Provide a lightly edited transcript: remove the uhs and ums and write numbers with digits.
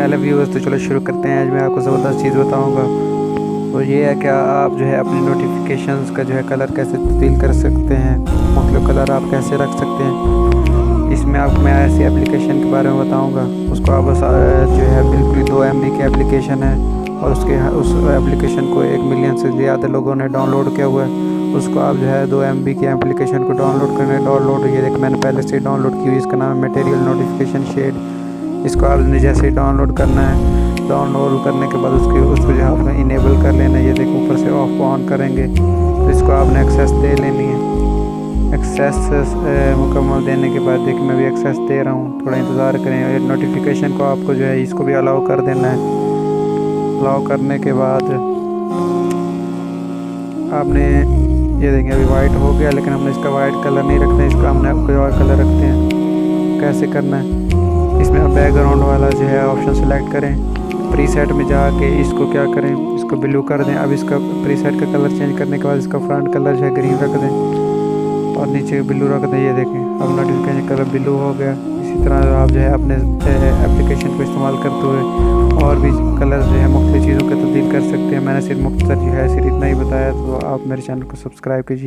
Hello viewers, तो चलो शुरू करते हैं। आज मैं आपको ज़बरदस्त चीज़ बताऊंगा। तो ये है कि आप जो है अपनी नोटिफिकेशंस का जो है कलर कैसे तब्दील कर सकते हैं, मुख्तलिफ कलर आप कैसे रख सकते हैं। इसमें आपको मैं ऐसी एप्लीकेशन के बारे में बताऊंगा। उसको आप बस जो है बिल्कुल 2 MB की एप्लीकेशन है और उस एप्लीकेशन को 1 मिलियन से ज़्यादा लोगों ने डाउनलोड किया हुआ है। उसको आप जो है 2 MB की एप्लीकेशन को डाउनलोड करना है। डाउनलोड ये देख मैंने पहले से डाउनलोड की हुई। इसका नाम है मटेरियल नोटिफिकेशन शेड। इसको आपने जैसे ही डाउनलोड करना है, डाउनलोड करने के बाद उसको जो है आपने इनेबल कर लेना है। ये देखो ऊपर से ऑफ ऑन करेंगे तो इसको आपने एक्सेस दे लेनी है। एक्सेस मुकम्मल देने के बाद देखिए मैं भी एक्सेस दे रहा हूँ, थोड़ा इंतज़ार करें। नोटिफिकेशन को आपको जो है इसको भी अलाउ कर देना है। अलाउ करने के बाद आपने ये देखें अभी वाइट हो गया, लेकिन हमने इसका वाइट कलर नहीं रखना है, इसका हमने कोई और कलर रखते हैं। कैसे करना है, इसमें आप बैकग्राउंड वाला जो है ऑप्शन सेलेक्ट करें। प्रीसेट में जाके इसको क्या करें, इसको ब्लू कर दें। अब इसका प्रीसेट का कलर चेंज करने के बाद इसका फ्रंट कलर जो है ग्रीन रख दें और नीचे ब्लू रख दें। ये देखें अब नोटिफिकेशन कलर ब्लू हो गया। इसी तरह आप जो है अपने एप्लीकेशन को इस्तेमाल करते हुए और भी कलर जो है मुख्तलिफ चीज़ों को तब्दील कर सकते हैं। मैंने सिर्फ मुख्तर जो है सिर्फ इतना ही बताया। तो आप मेरे चैनल को सब्सक्राइब कीजिए।